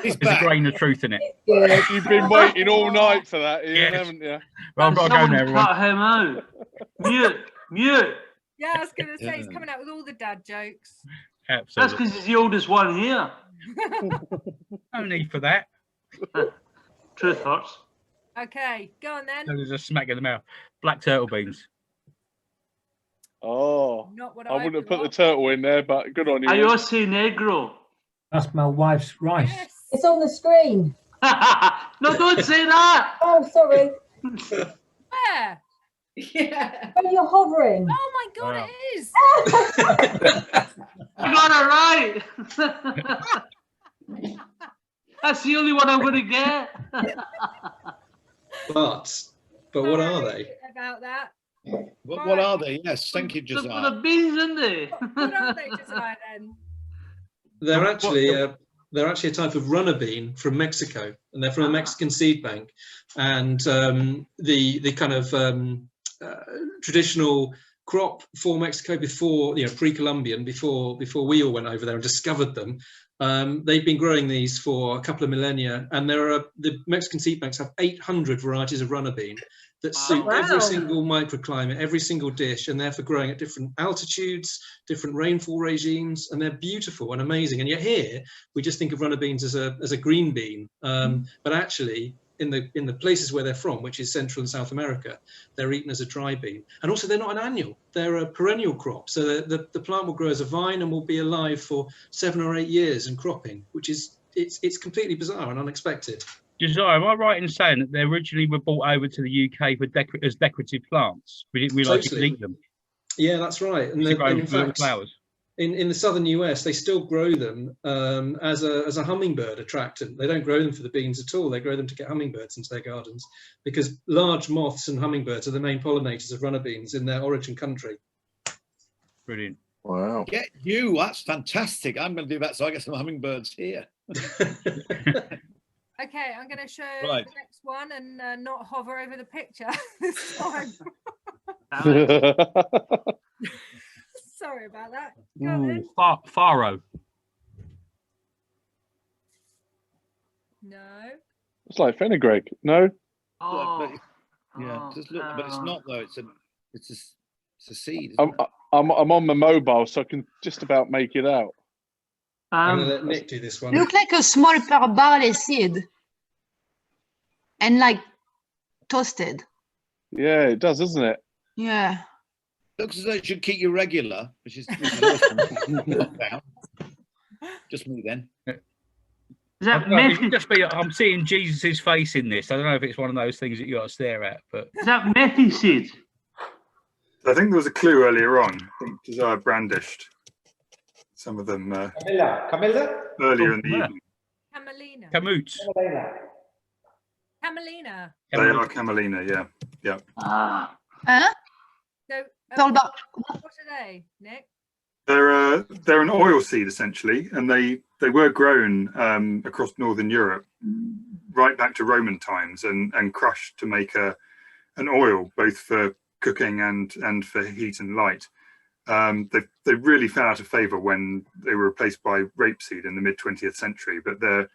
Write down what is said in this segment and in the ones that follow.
There's a grain of truth in it. Good. You've been waiting all night for that, Ian, Yes. haven't you? Well, I've got to go now, everyone. Cut him out. Mute. Yeah, I was going to say, he's coming out with all the dad jokes. That's Absolutely. because he's the oldest one here. No need for that. Truth hurts. Okay, go on then. There's a smack in the mouth. Black turtle beans. Oh, Not what I wouldn't have put the got. turtle in there, but good on you. I also negro. That's my wife's rice. Yes. It's on the screen. No, don't say that. Oh, sorry. Where? Yeah. Oh, you're hovering. Oh my God, Wow. it is. You got it right. That's the only one I'm going to get. But what are Sorry they? about that. What are they? Yes, thank you, The Josiah. beans, isn't they? What are they, Josiah, then? They're actually a type of runner bean from Mexico, and they're from a Mexican seed bank. And the kind of traditional crop for Mexico before, pre-Columbian, before we all went over there and discovered them. They've been growing these for a couple of millennia, and the Mexican seed banks have 800 varieties of runner bean that suit every single microclimate, every single dish, and they're for growing at different altitudes, different rainfall regimes, and they're beautiful and amazing. And yet here we just think of runner beans as a green bean, but actually in the places where they're from, which is Central and South America, they're eaten as a dry bean. And also they're not an annual, they're a perennial crop. So the plant will grow as a vine and will be alive for 7 or 8 years and cropping, which is it's completely bizarre and unexpected. Josiah, am I right in saying that they originally were brought over to the UK for as decorative plants? We didn't realise you could eat them. Yeah, that's right. And, And in fact, flowers. in the southern US, they still grow them as a hummingbird attractant. They don't grow them for the beans at all. They grow them to get hummingbirds into their gardens, because large moths and hummingbirds are the main pollinators of runner beans in their origin country. Brilliant. Wow. Get you. That's fantastic. I'm going to do that so I get some hummingbirds here. Okay, I'm going to show Right. the next one and not hover over the picture this time. Sorry about that. Go on then. Faro. No. It's like fenugreek, no? Oh. Yeah, just look, but it's not though. It's a seed. I'm on my mobile, so I can just about make it out. I'm going to let Nick do this one. Look like a small barley seed and like toasted. Yeah, it does, doesn't it? Yeah. Looks as though it should keep you regular, which is awesome. Just me then. Is that It could just be, I'm seeing Jesus's face in this. I don't know if it's one of those things that you got to stare at, but Is that methy seed? I think there was a clue earlier on. I think Josiah brandished some of them Camilla? earlier in the yeah. evening. Camelina. Camoot. Camelina. They are camelina, yeah. Ah. Huh? So, It's all about what are they, Nick? They're an oil seed essentially, and they were grown across northern Europe right back to Roman times and crushed to make an oil, both for cooking and for heat and light. They really fell out of favor when they were replaced by rapeseed in the mid 20th century, but they're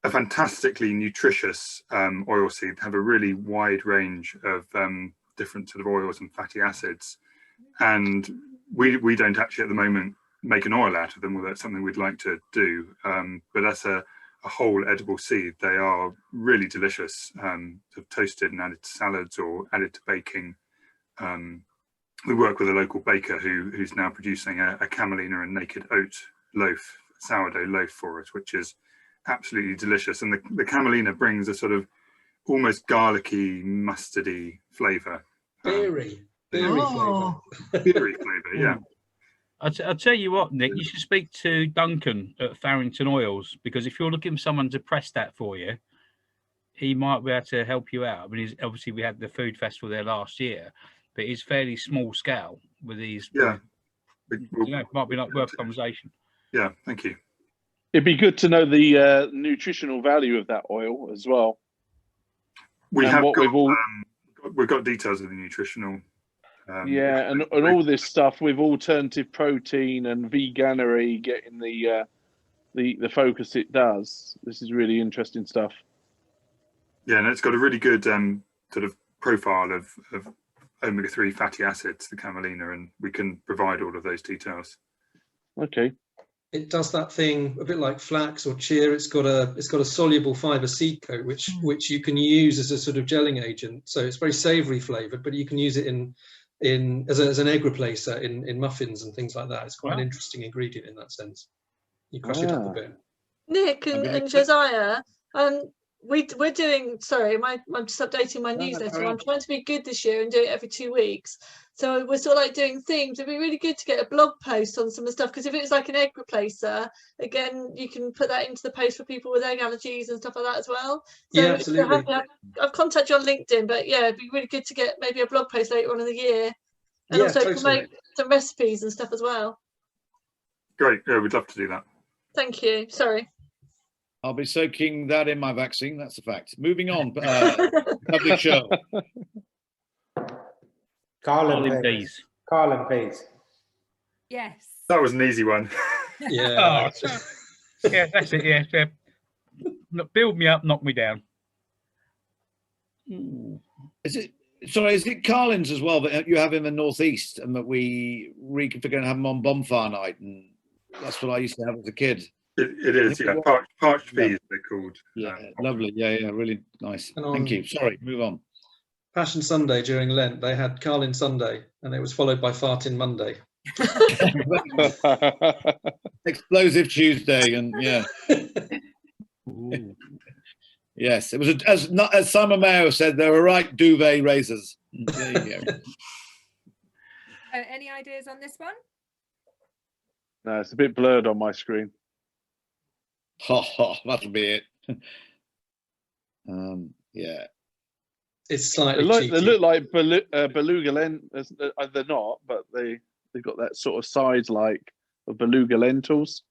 a fantastically nutritious oil seed, have a really wide range of different sort of oils and fatty acids, and we don't actually at the moment make an oil out of them, although that's something we'd like to do, but that's a whole edible seed. They are really delicious, sort of toasted and added to salads or added to baking. We work with a local baker who's now producing a camelina and naked oat loaf, sourdough loaf for us, which is absolutely delicious. And the camelina brings a sort of almost garlicky, mustardy flavour. Berry oh. flavour. Berry flavour, yeah. I'll tell you what, Nick, you should speak to Duncan at Farrington Oils, because if you're looking for someone to press that for you, he might be able to help you out. I mean, obviously we had the food festival there last year, but it's fairly small scale with these. Yeah. It might be like worth a conversation. Yeah, thank you. It'd be good to know the nutritional value of that oil as well. We And have what got, we've got details of the nutritional. Yeah, and all this stuff with alternative protein and veganery getting the the focus it does. This is really interesting stuff. Yeah, and it's got a really good sort of profile of omega-3 fatty acids, the camelina, and we can provide all of those details. Okay. It does that thing a bit like flax or chia. It's got a soluble fiber seed coat which you can use as a sort of gelling agent. So it's very savoury flavoured, but you can use it as an egg replacer in muffins and things like that. It's quite an interesting ingredient in that sense. You crush it up a bit. Nick and Josiah, we're doing. Sorry, I'm just updating my newsletter. I'm trying to be good this year and do it every 2 weeks. So we're sort of like doing themes. It'd be really good to get a blog post on some of the stuff, because if it's like an egg replacer, again, you can put that into the post for people with egg allergies and stuff like that as well. So yeah, absolutely. I've contacted you on LinkedIn, but yeah, it'd be really good to get maybe a blog post later on in the year, and also promote some recipes and stuff as well. Great. Yeah, we'd love to do that. Thank you. Sorry. I'll be soaking that in my vaccine. That's a fact. Moving on. Public show. Carlin peas. Carlin peas. Yes. That was an easy one. Yeah. Yeah, that's it. Yeah. Build me up, knock me down. Is it Carlin's as well that you have in the northeast, and that we're going to have them on bonfire night, and that's what I used to have as a kid. It is, yeah. Parched peas, they're called. Yeah, lovely. Yeah, really nice. Thank you. Sorry, move on. Passion Sunday during Lent, they had Carlin Sunday, and it was followed by Farting Monday. Explosive Tuesday, and yeah. Yes, it was as Simon Mayo said, they were right duvet razors. There you go. Any ideas on this one? No, it's a bit blurred on my screen. That'll be it. Yeah. It's slightly they look like beluga lentils. They're not, but they've got that sort of size like of beluga lentils.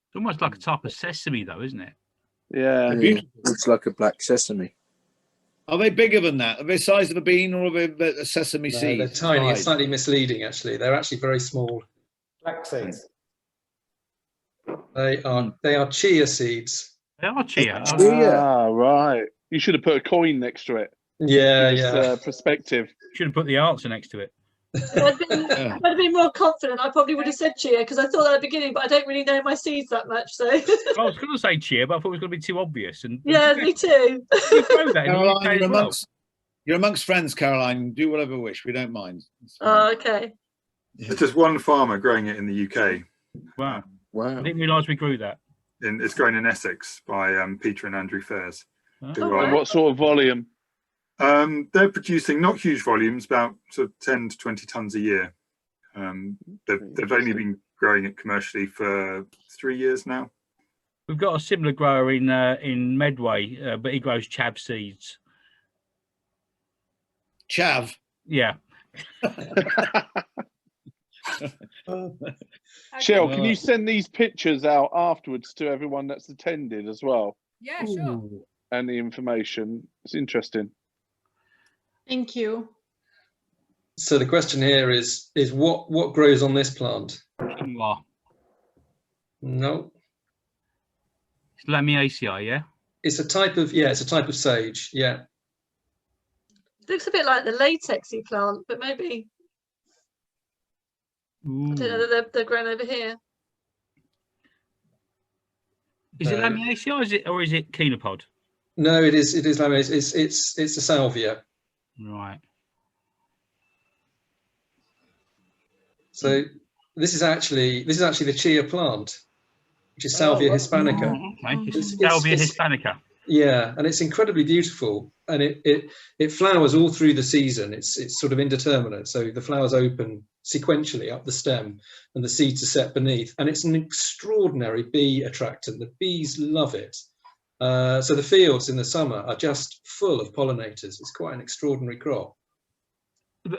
It's almost like a type of sesame, though, isn't it? Yeah. It's like a black sesame. Are they bigger than that? Are they the size of a bean, or are they a sesame seed? They're tiny. It's slightly misleading, actually. They're actually very small. Black seeds. They are chia seeds. They are chia. Ah, right. You should have put a coin next to it. Yeah. Perspective. Should have put the answer next to it. I'd have been more confident. I probably would have said chia, because I thought that at the beginning, but I don't really know my seeds that much. So I was going to say chia, but I thought it was going to be too obvious. And yeah, me too. Caroline, you're amongst friends, Caroline. Do whatever you wish. We don't mind. Oh, okay. There's just one farmer growing it in the UK. Wow. I didn't realise we grew that. It's grown in Essex by Peter and Andrew Fairs. And what sort of volume? They're producing not huge volumes, about sort of 10 to 20 tons a year. They've only been growing it commercially for 3 years now. We've got a similar grower in Medway, but he grows chav seeds. Chav? Yeah. Cheryl, can you send these pictures out afterwards to everyone that's attended as well? Yeah, sure. And the information. It's interesting. Thank you. So the question here is what grows on this plant? Quinoa. No. It's Lamiaceae, yeah? It's a type of sage, yeah. Looks a bit like the latexy plant, but maybe I don't know that they're grown over here. Is it Lamiaceae or is it Chenopod? No, it is Lamiaceae. It's a salvia. Right. So this is actually the chia plant, which is Salvia hispanica. Okay. It's Salvia hispanica. Yeah, and it's incredibly beautiful, and it flowers all through the season. It's sort of indeterminate, so the flowers open sequentially up the stem, and the seeds are set beneath. And it's an extraordinary bee attractant. The bees love it. So the fields in the summer are just full of pollinators. It's quite an extraordinary crop.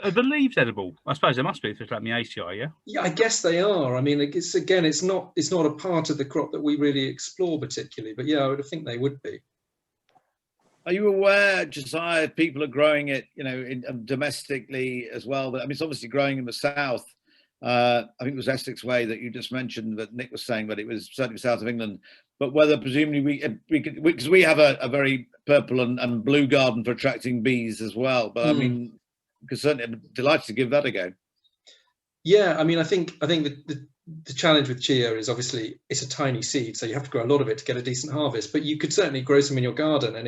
Are the leaves edible? I suppose they must be if it's Lamiaceae, yeah? Yeah, I guess they are. I mean, it's not a part of the crop that we really explore particularly, but yeah, I would think they would be. Are you aware, Josiah, people are growing it, domestically as well? I mean, it's obviously growing in the south, I think it was Essex Way that you just mentioned that Nick was saying, but it was certainly south of England. But whether presumably we could, because we have a very purple and blue garden for attracting bees as well. But I mean, because certainly I'm delighted to give that a go. Yeah, I mean, I think the challenge with chia is obviously it's a tiny seed, so you have to grow a lot of it to get a decent harvest. But you could certainly grow some in your garden, and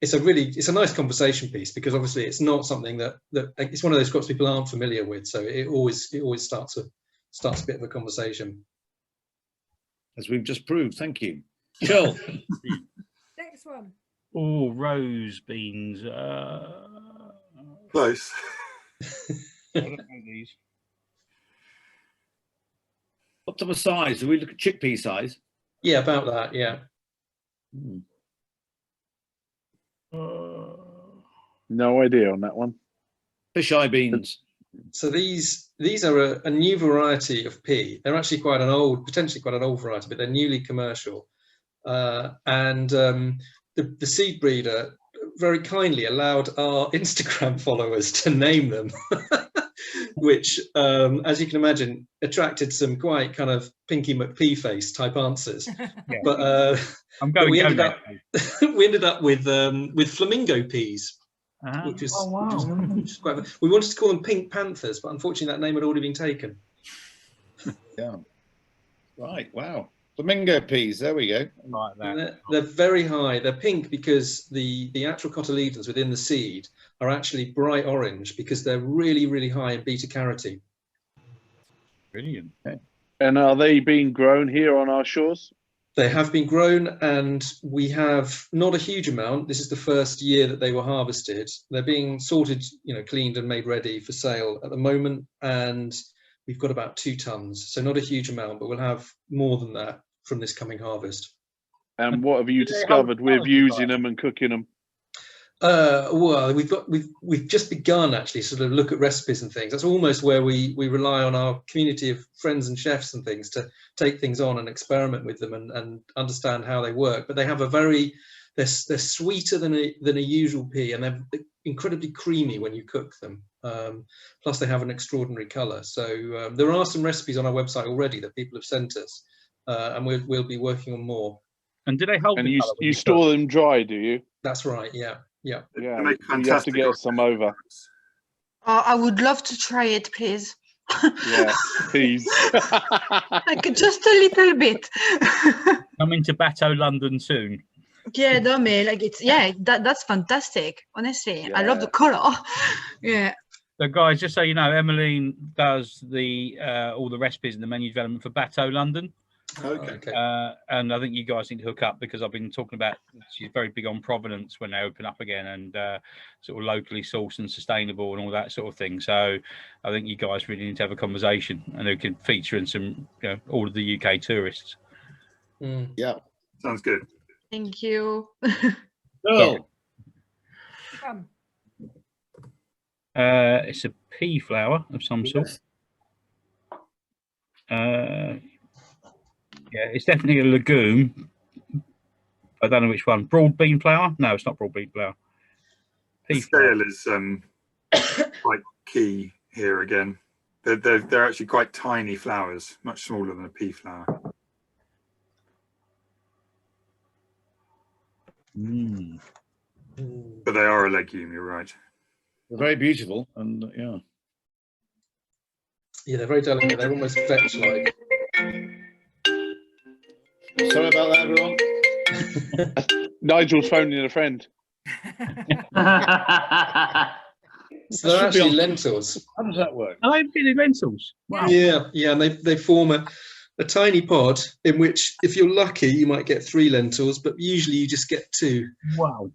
it's a nice conversation piece, because obviously it's not something that it's one of those crops people aren't familiar with, so it always starts a bit of a conversation. As we've just proved. Thank you. Chill. Next one. Oh, rose beans. Close. I don't know these. What type of size? Do we look at chickpea size? Yeah, about that. Yeah. No idea on that one. Fisheye beans. So these are a new variety of pea. They're actually potentially quite an old variety, but they're newly commercial. And the seed breeder very kindly allowed our Instagram followers to name them, which, as you can imagine, attracted some quite kind of Pinky McPea face type answers. Yeah. But we ended up with flamingo peas. Which is quite. We wanted to call them Pink Panthers, but unfortunately that name had already been taken. Yeah. Right. Wow. Flamingo peas. There we go. Like that. They're very high. They're pink because the actual cotyledons within the seed are actually bright orange because they're really, really high in beta carotene. Brilliant. Okay. And are they being grown here on our shores? They have been grown, and we have not a huge amount. This is the first year that they were harvested. They're being sorted, cleaned and made ready for sale at the moment, and we've got about 2 tons. So not a huge amount, but we'll have more than that from this coming harvest. And what have you discovered with using them and cooking them? Well, we've just begun actually sort of look at recipes and things. That's almost where we rely on our community of friends and chefs and things to take things on and experiment with them and understand how they work. But they have they're sweeter than a usual pea, and they're incredibly creamy when you cook them. Plus they have an extraordinary colour. So there are some recipes on our website already that people have sent us, and we'll be working on more. And do they hold? And you store them dry, do you? That's right. Yeah. Yeah. Yeah. You have to get some over. I would love to try it, please. Yeah, please. Like just a little bit. Coming to Bateau, London soon. Yeah, no, man, like that's fantastic. Honestly, Yeah. I love the color. Yeah. So, guys, just so you know, Emmeline does the all the recipes and the menu development for Bateau, London. Okay. And I think you guys need to hook up, because I've been talking about she's very big on provenance when they open up again, and sort of locally sourced and sustainable and all that sort of thing. So I think you guys really need to have a conversation, and it could feature in some, all of the UK tourists. Yeah, sounds good. Thank you. Cool. It's a pea flower of some sort. Yeah, it's definitely a legume. I don't know which one. Broad bean flower? No, it's not broad bean flower. The scale is quite key here again. They're actually quite tiny flowers, much smaller than a pea flower. But they are a legume, you're right. They're very beautiful, and yeah, they're very delicate. They're almost vetch-like. Sorry about that, everyone. Nigel's phoning a friend. So they're actually lentils. How does that work? Are they really lentils? Wow. Yeah, and they form a tiny pod in which, if you're lucky, you might get 3 lentils, but usually you just get 2. Wow.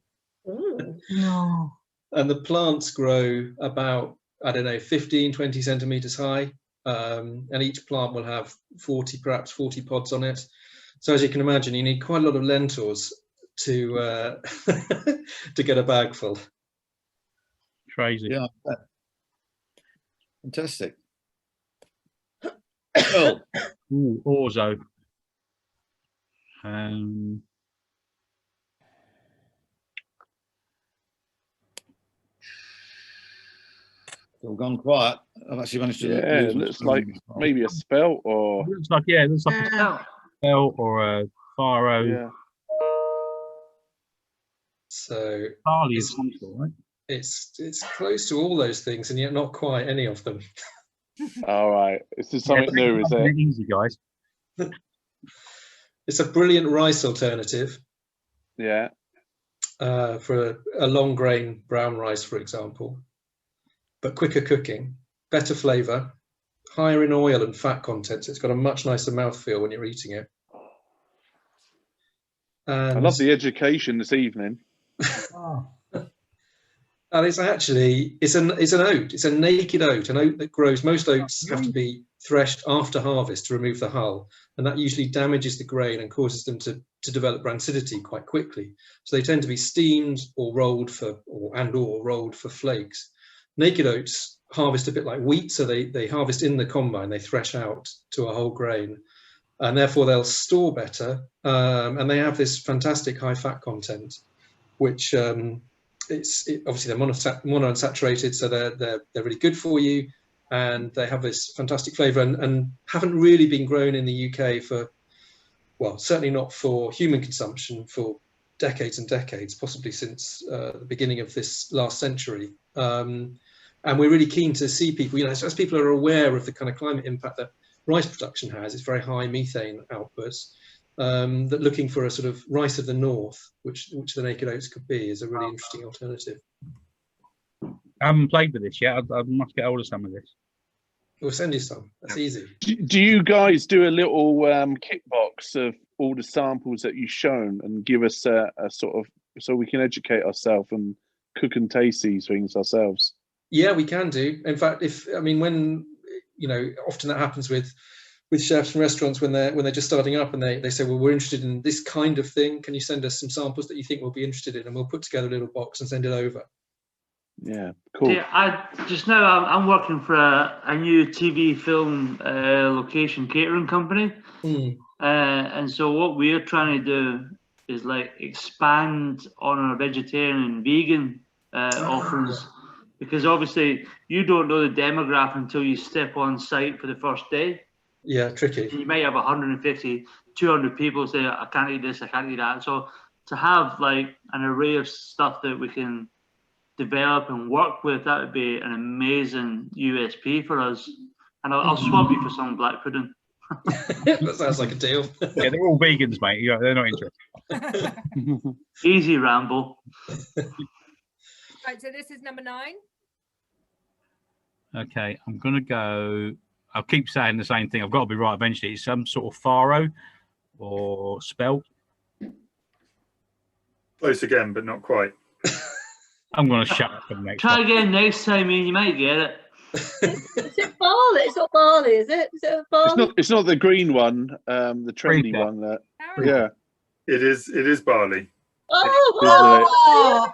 No. And the plants grow about, 15, 20 centimeters high. And each plant will have perhaps 40 pods on it. So as you can imagine, you need quite a lot of lentils to to get a bag full. Crazy. Yeah. Fantastic. Cool. Ooh, orzo. It's all gone quiet. I've actually managed to. Yeah, lose it my looks screen like as well. maybe a spelt or It looks like it looks like a spell or a faro. yeah. So Barley is some sort, right? it's close to all those things, and yet not quite any of them. All right, this is something Yeah, new, is it? easy, guys. It's a brilliant rice alternative Yeah. for a long grain brown rice, for example, but quicker cooking, better flavour, higher in oil and fat content. So it's got a much nicer mouthfeel when you're eating it. And I love the education this evening. And it's actually it's an oat. It's a naked oat, an oat that grows. Most oats have to be threshed after harvest to remove the hull, and that usually damages the grain and causes them to develop rancidity quite quickly. So they tend to be steamed or rolled or rolled for flakes. Naked oats harvest a bit like wheat, so they harvest in the combine. They thresh out to a whole grain, and therefore they'll store better. And they have this fantastic high fat content, which obviously they're monounsaturated, so they're really good for you, and they have this fantastic flavour and haven't really been grown in the UK for, well, certainly not for human consumption for decades and decades, possibly since the beginning of this last century. And we're really keen to see people, as people are aware of the kind of climate impact that rice production has, it's very high methane outputs. That looking for a sort of rice of the north, which the naked oats could be, is a really interesting alternative. I haven't played with this yet. I must get hold of some of this. We'll send you some. That's easy. Do you guys do a little kit box of all the samples that you've shown and give us a sort of, so we can educate ourselves and cook and taste these things ourselves? Yeah, we can do. In fact, when often that happens with chefs and restaurants when they're just starting up, and they say, well, we're interested in this kind of thing. Can you send us some samples that you think we'll be interested in? And we'll put together a little box and send it over. Yeah, cool. Yeah, I'm working for a new TV film location catering company, and so what we're trying to do is like expand on our vegetarian and vegan offerings, because obviously you don't know the demographic until you step on site for the first day. Yeah, tricky. You might have 150, 200 people say, I can't eat this, I can't eat that. So to have like an array of stuff that we can develop and work with, that would be an amazing USP for us. And I'll swap you for some black pudding. That sounds like a deal. Yeah, they're all vegans, mate. Yeah, they're not interested. Easy, Rambo. Right, so this is number 9. Okay, I'm going to go. I'll keep saying the same thing. I've got to be right eventually. It's some sort of faro or spelt. Close again, but not quite. I'm going to shut up for the next Try one. again next time, and you might get it. Is it barley? It's not barley, is it? Is it barley? It's not the green one, the trendy one. Yeah. It is barley. Oh,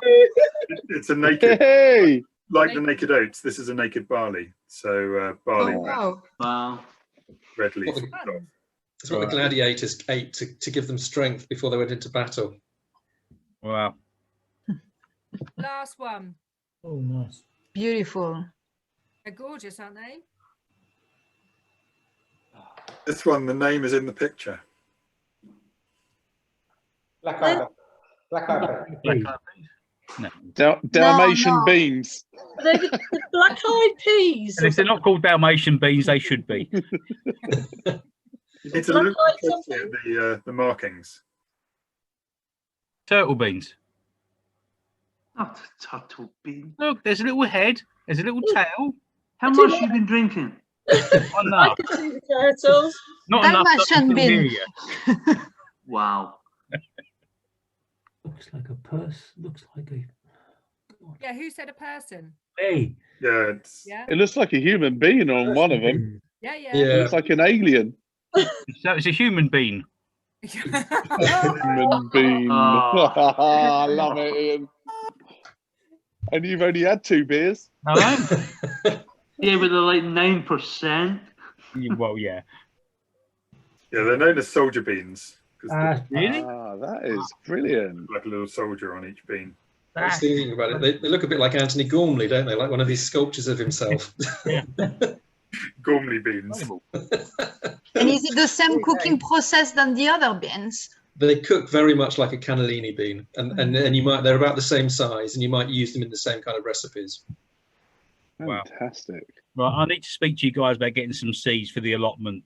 It's a naked, hey! like the naked oats. This is a naked barley. So barley. Wow. Red leaf. That's what the gladiators ate to give them strength before they went into battle. Wow. Last one. Oh, nice. Beautiful. They're gorgeous, aren't they? This one, the name is in the picture. Black eyed. Black eyed. No. Dalmatian beans. They're the black-eyed peas. And if they're not called Dalmatian beans, they should be. You need to look closely at the markings. Turtle beans. Not a turtle bean. Look, there's a little head. There's a little tail. How much have you been drinking? Not enough. The turtles. Not enough. Dalmatian bean. Wow. Looks like a purse. Looks like a. Yeah, who said a person? Hey. Yeah. Yeah. It looks like a human being on one of them. Yeah. It looks like an alien. So it's a human bean. Human being. I love it, Ian. And you've only had 2 beers. Hello? Yeah, but they're like 9%. Well, yeah. Yeah, they're known as soldier beans. Really? Ah, that is brilliant. Like a little soldier on each bean. I was thinking about it. They look a bit like Anthony Gormley, don't they? Like one of these sculptures of himself. Gormley beans. And is it the same cooking process than the other beans? They cook very much like a cannellini bean, and you might they're about the same size, and you might use them in the same kind of recipes. Wow. Fantastic. Right, I need to speak to you guys about getting some seeds for the allotment.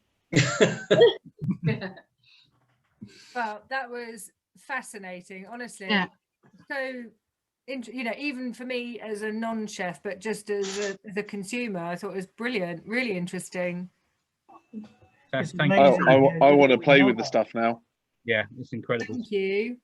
Well, that was fascinating, honestly. Yeah. So, you know, even for me as a non-chef, but just as a consumer, I thought it was brilliant, really interesting. Thank I want to play with the stuff now. Yeah, it's incredible. Thank you.